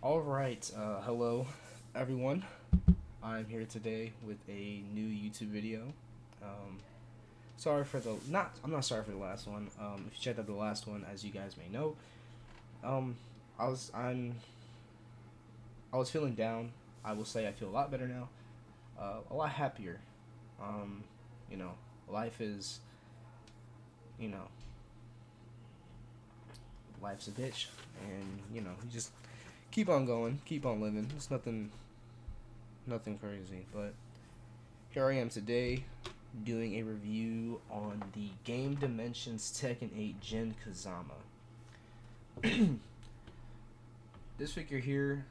Alright, hello everyone. I'm here today with a new YouTube video. Um, sorry for the I'm not sorry for the last one. If you checked out the last one, as you guys may know, um, I was I'm I was feeling down. I will say I feel a lot better now. A lot happier. Um, you know, life is you know life's a bitch, and you just keep on going, keep on living. It's nothing crazy, but here I am today doing a review on the Game Dimensions Tekken 8 Jin Kazama. This figure here,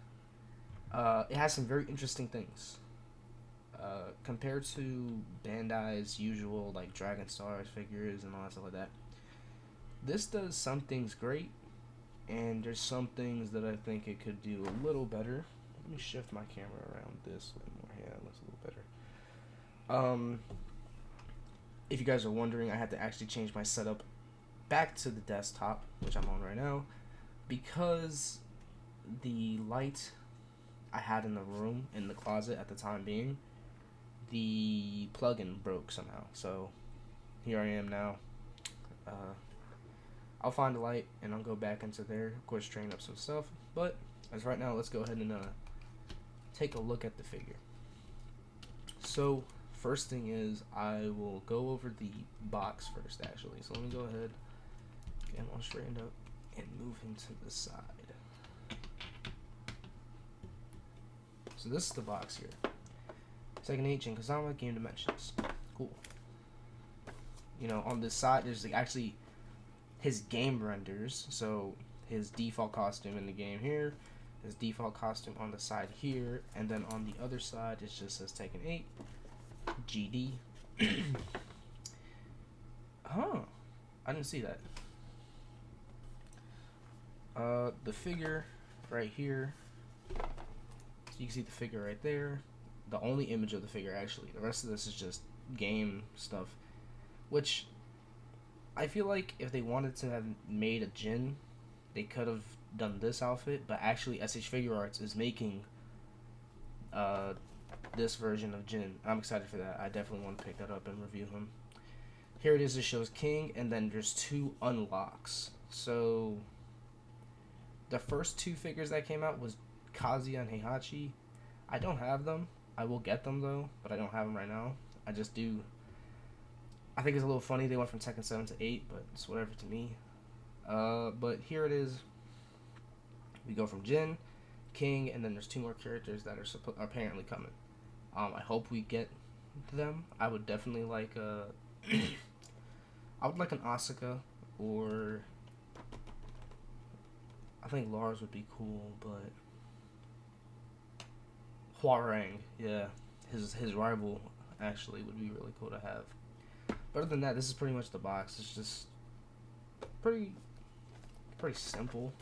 it has some very interesting things. Compared to Bandai's usual like Dragon Stars figures and all that stuff like that, this does some things great, and there's some things that I think it could do a little better. Let me shift my camera around this way more. Yeah, it looks a little better. If you guys are wondering, I had to actually change my setup back to the desktop, which I'm on right now, because the light I had in the room, in the closet at the time being, the plug-in broke somehow. So here I am now. I'll find a light and I'll go back into there, of course, train up some stuff. But as right now, let's go ahead and take a look at the figure. So first thing is I will go over the box first, actually. So let me go ahead, get him all straightened up, and move him to the side. So this is the box here. Tekken 8 Jin Kazama Game Dimensions. Cool. On this side, there's actually his game renders. So his default costume in the game here, his default costume on the side here, and then on the other side it just says Tekken 8 GD. Huh. I didn't see that. The figure right here. So you can see the figure right there. The only image of the figure, actually. The rest of this is just game stuff. Which, I feel like if they wanted to have made a Jin, they could have done this outfit. But actually, SH Figure Arts is making this version of Jin. I'm excited for that. I definitely want to pick that up and review him. Here it is. It shows King, and then there's 2 unlocks. So the first 2 figures that came out was Kazuya and Heihachi. I don't have them. I will get them though, but I don't have them right now. I just do. I think it's a little funny they went from Tekken 7 to 8, but it's whatever to me. But here it is. We go from Jin, King, and then there's 2 more characters that are apparently coming. I hope we get them. I would definitely like I would like an Asuka, or I think Lars would be cool, but Hwarang, yeah, his rival actually would be really cool to have. But other than that, this is pretty much the box. It's just pretty simple.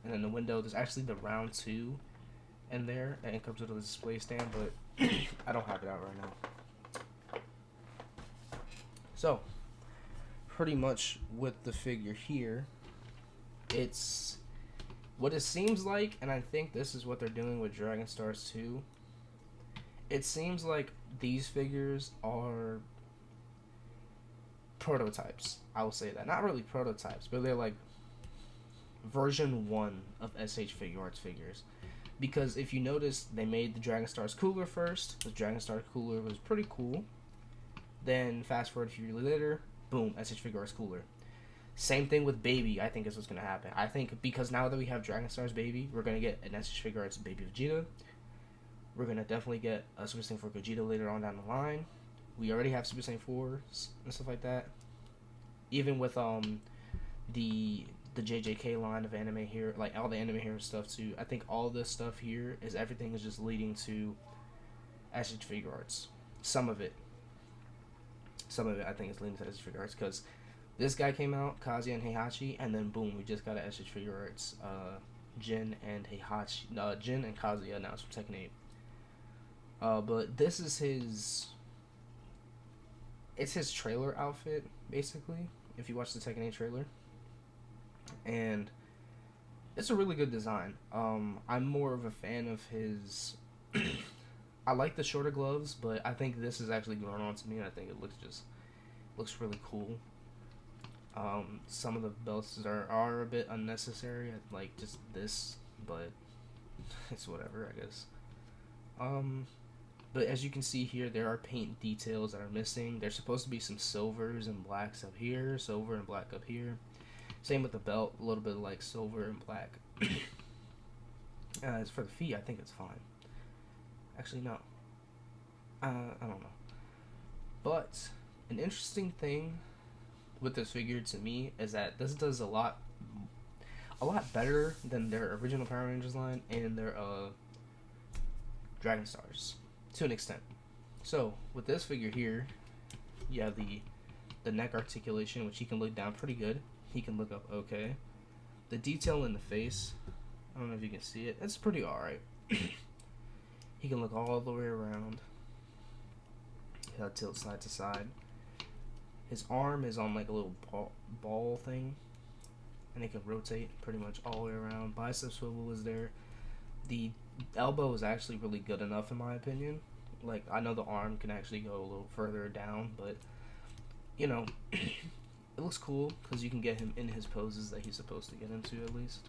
And then the window, there's actually the round 2 in there, and it comes with a display stand, but I don't have it out right now. So pretty much with the figure here, it's what it seems like, and I think this is what they're doing with Dragon Stars 2. It seems like these figures are prototypes. I will say that. Not really prototypes, but they're like version 1 of SH Figure Arts figures. Because if you notice, they made the Dragon Stars cooler first. The Dragon Stars cooler was pretty cool. Then fast forward a few years later, boom, SH Figure Arts cooler. Same thing with Baby, I think is what's going to happen. I think because now that we have Dragon Stars Baby, we're going to get an SH Figure Arts Baby Vegeta. We're going to definitely get a Super Saiyan 4 Gogeta later on down the line. We already have Super Saiyan 4s and stuff like that. Even with the JJK line of anime here, like all the anime here stuff too. I think all this stuff here everything is just leading to SH Figure Arts. Some of it I think is leading to SH Figure Arts, because this guy came out, Kazuya and Heihachi, and then boom, we just got a SH Figure Arts Jin and Heihachi, Jin and Kazuya now from Tekken 8. But this is his trailer outfit, basically, if you watch the Tekken 8 trailer. And It's a really good design. I'm more of a fan of his. I like the shorter gloves, but I think this is actually going on to me, and I think it looks really cool. Some of the belts are a bit unnecessary, like just this, but it's whatever, I guess. Um, but as you can see here, there are paint details that are missing. There's supposed to be some silvers and blacks up here, silver and black up here. Same with the belt, a little bit of like silver and black. As for the feet, I think it's fine. Actually, no. I don't know. But an interesting thing with this figure to me is that this does a lot better than their original Power Rangers line and their Dragon Stars to an extent. So with this figure here, you have the neck articulation, which he can look down pretty good. He can look up okay. The detail in the face, I don't know if you can see it. It's pretty alright. He can look all the way around. He'll tilt side to side. His arm is on like a little ball thing, and it can rotate pretty much all the way around. Bicep swivel is there. The elbow is actually really good enough in my opinion. Like, I know the arm can actually go a little further down, but you know, it looks cool because you can get him in his poses that he's supposed to get into at least.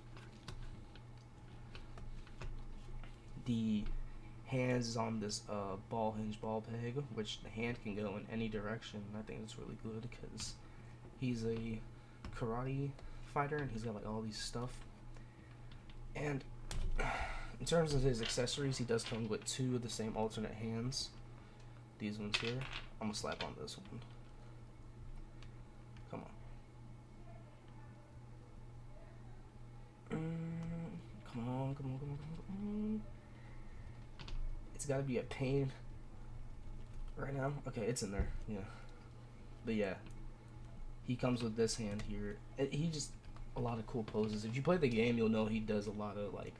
The hands is on this ball hinge ball peg, which the hand can go in any direction. I think it's really good because he's a karate fighter and he's got like all these stuff. And in terms of his accessories, he does come with two of the same alternate hands. These ones here. I'm gonna slap on this one. Come on. Come on. It's gotta be a pain right now. Okay, it's in there. Yeah. But yeah. He comes with this hand here. He just, a lot of cool poses. If you play the game, you'll know he does a lot of like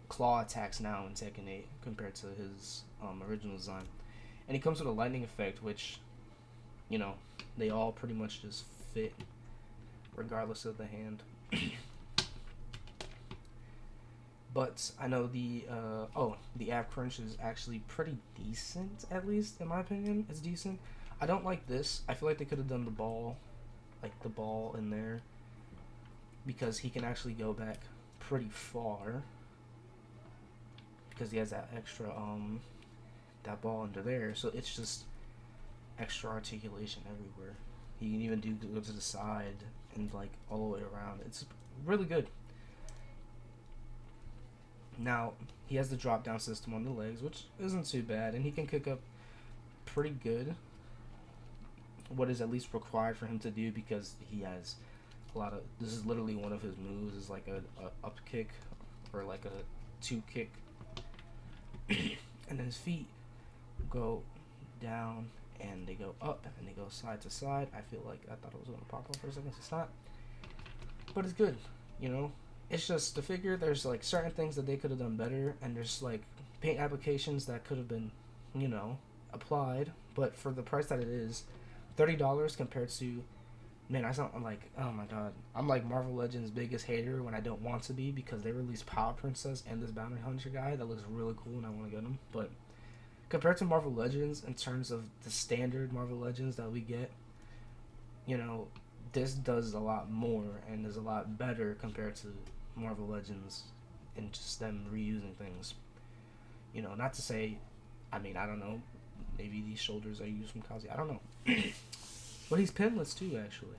claw attacks now in Tekken 8 compared to his original design. And he comes with a lightning effect, which, you know, they all pretty much just fit regardless of the hand. But I know the ab crunch is actually pretty decent, at least in my opinion. It's decent. I don't like this. I feel like they could have done the ball in there, because he can actually go back pretty far because he has that extra that ball under there. So it's just extra articulation everywhere. He can even go to the side and like all the way around. It's really good. Now, he has the drop down system on the legs, which isn't too bad, and he can kick up pretty good. What is at least required for him to do, because he has a lot of, this is literally one of his moves, is like a up kick or like a two kick. And then his feet go down and they go up and they go side to side. I feel like I thought it was going to pop off for a second. It's not. But it's good, you know? It's just the figure, there's like certain things that they could have done better, and there's like paint applications that could have been, you know, applied. But for the price that it is, $30 compared to, man, I sound like, oh my god, I'm like Marvel Legends' biggest hater when I don't want to be, because they released Power Princess and this Bounty Hunter guy that looks really cool and I want to get him. But compared to Marvel Legends, in terms of the standard Marvel Legends that we get, you know, this does a lot more and is a lot better compared to Marvel Legends and just them reusing things. You know, not to say, I mean, I don't know, maybe these shoulders are used from Kazi, I don't know. But he's pinless too, actually.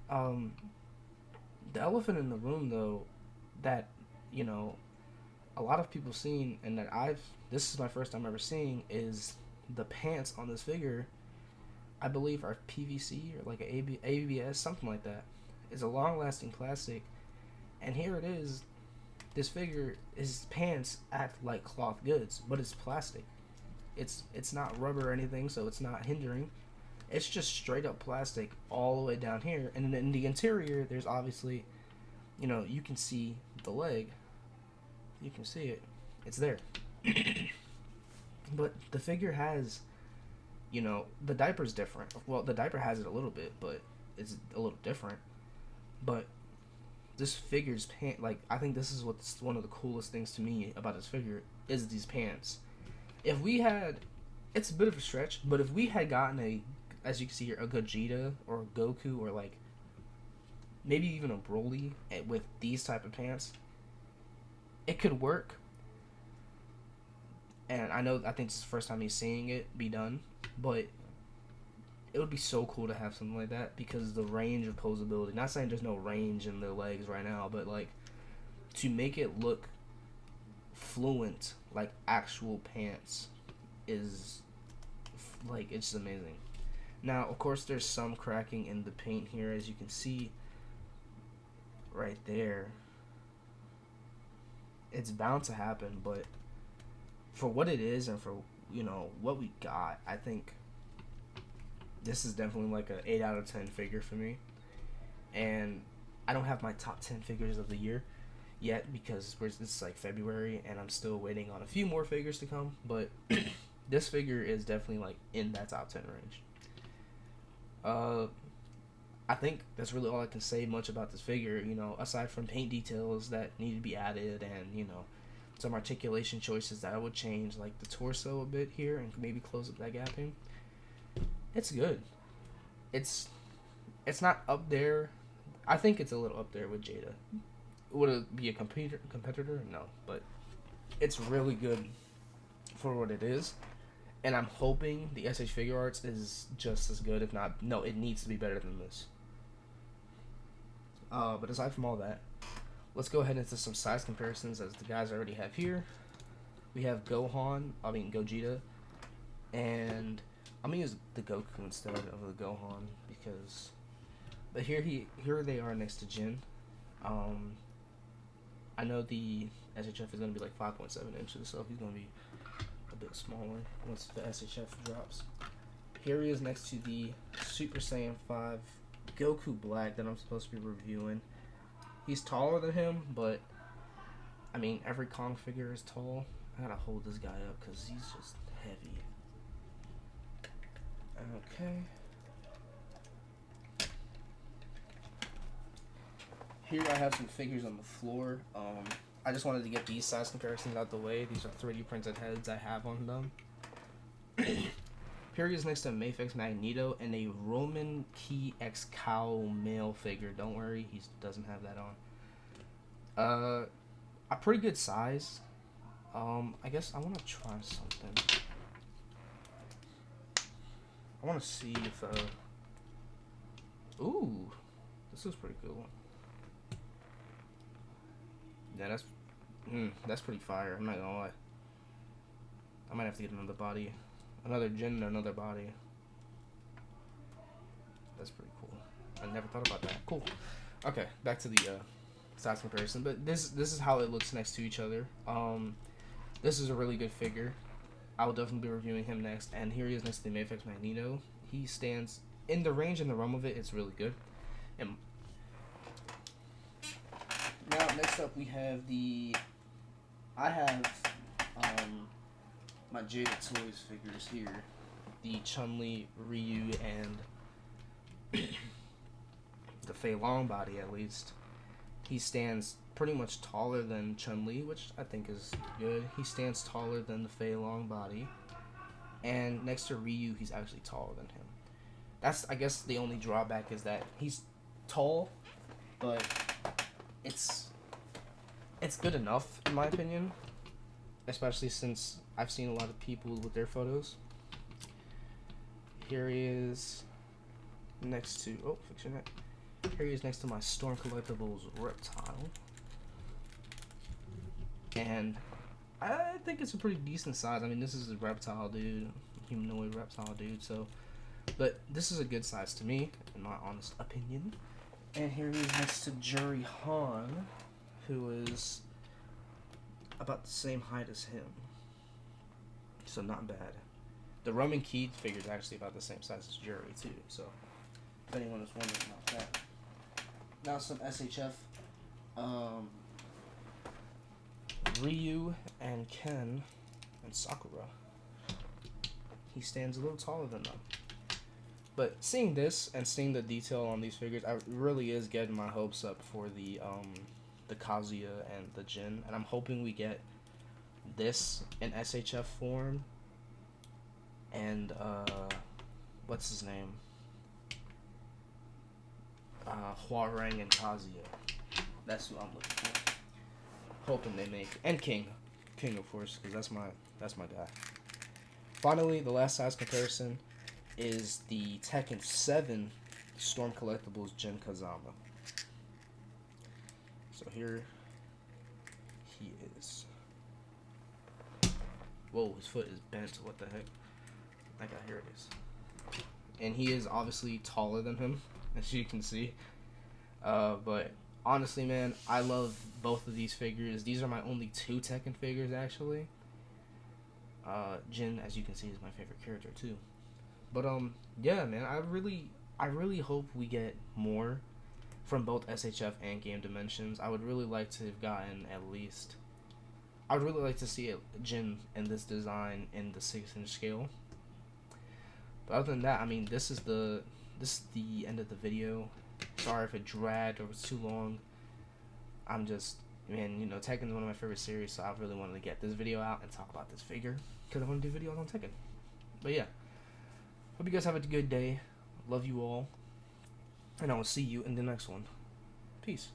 The elephant in the room, though, that, you know, a lot of people seen, and that this is my first time ever seeing, is the pants on this figure, I believe, are PVC or like a ABS, something like that. It's a long-lasting plastic, and here it is. This figure, his pants act like cloth goods, but it's plastic. It's not rubber or anything, so it's not hindering. It's just straight up plastic all the way down here, and then in the interior, there's obviously, you know, you can see the leg. You can see it. It's there. But the figure has, you know, the diaper's different. Well, the diaper has it a little bit, but it's a little different. But this figure's pant, like, I think this is what's one of the coolest things to me about this figure is these pants. If we had, it's a bit of a stretch, but if we had gotten a, as you can see here, a Gogeta or a Goku or like maybe even a Broly with these type of pants, it could work. And I think this is the first time he's seeing it be done, but it would be so cool to have something like that because the range of posability, not saying there's no range in their legs right now, but like to make it look fluent like actual pants is like, it's amazing. Now of course there's some cracking in the paint here, as you can see right there. It's bound to happen, but for what it is and for, you know, what we got, I think this is definitely like a 8 out of 10 figure for me. And I don't have my top 10 figures of the year yet because it's like February and I'm still waiting on a few more figures to come, but this figure is definitely like in that top 10 range. I think that's really all I can say much about this figure, you know, aside from paint details that need to be added and, you know, some articulation choices that I would change, like the torso a bit here and maybe close up that gapping. It's good. It's not up there. I think it's a little up there with Jada. Would it be a competitor? No, but it's really good for what it is. And I'm hoping the SH Figure Arts is just as good, if not, no, it needs to be better than this. But aside from all that, let's go ahead into some size comparisons as the guys I already have here. We have Gogeta, and I'm gonna use the Goku instead of the Gohan because, but here they are next to Jin. I know the SHF is gonna be like 5.7 inches, so he's gonna be a bit smaller once the SHF drops. Here he is next to the Super Saiyan 5 Goku Black that I'm supposed to be reviewing. He's taller than him, but I mean every Kong figure is tall. I gotta hold this guy up because he's just heavy. Okay. Here I have some figures on the floor. I just wanted to get these size comparisons out the way. These are 3D printed heads I have on them. Here he is next to Mafex Magneto and a Roman Key X Cow male figure. Don't worry, he doesn't have that on. A pretty good size. I guess I want to try something. I want to see if, ooh, this is pretty cool. Yeah, that's pretty fire. I'm not gonna lie. I might have to get another body, another Jin, and another body. That's pretty cool. I never thought about that. Cool. Okay, back to the size comparison. But this is how it looks next to each other. This is a really good figure. I will definitely be reviewing him next. And here he is next to the Mafex Magneto. He stands in the range and the realm of it. It's really good. And now next up we have my Jada Toys figures here. The Chun-Li, Ryu, and the Fei Long body at least. He stands pretty much taller than Chun-Li, which I think is good. He stands taller than the Fei Long body. And next to Ryu, he's actually taller than him. That's, I guess, the only drawback is that he's tall, but it's good enough, in my opinion. Especially since I've seen a lot of people with their photos. Here he is next to, oh, fix your neck. Here he is next to my Storm Collectibles Reptile. And I think it's a pretty decent size. I mean, this is a reptile dude, humanoid reptile dude, so, but this is a good size to me, in my honest opinion. And here he is next to Juri Han, who is about the same height as him. So not bad. The Roman Key figure is actually about the same size as Juri too, so if anyone is wondering about that. Now some SHF. Ryu and Ken and Sakura. He stands a little taller than them. But seeing this and seeing the detail on these figures, I really is getting my hopes up for the Kazuya and the Jin, and I'm hoping we get this in SHF form. And what's his name? Huarang and Kazuya. That's who I'm looking for. Hoping they make, and King, of course, because that's my guy. Finally, the last size comparison is the Tekken 7 Storm Collectibles Jin Kazama. So here he is. Whoa, his foot is bent. What the heck? That guy, here it is. And he is obviously taller than him, as you can see. But honestly, man, I love both of these figures. These are my only 2 Tekken figures, actually. Jin, as you can see, is my favorite character too. But yeah, man, I really hope we get more from both SHF and Game Dimensions. I would really like to have gotten at least. I would really like to see a Jin in this design in the 6-inch scale. But other than that, I mean, this is the end of the video. Sorry if it dragged or was too long. I'm just, man, you know, Tekken is one of my favorite series, so I really wanted to get this video out and talk about this figure because I want to do videos on Tekken. But yeah, hope you guys have a good day. Love you all, and I will see you in the next one. Peace.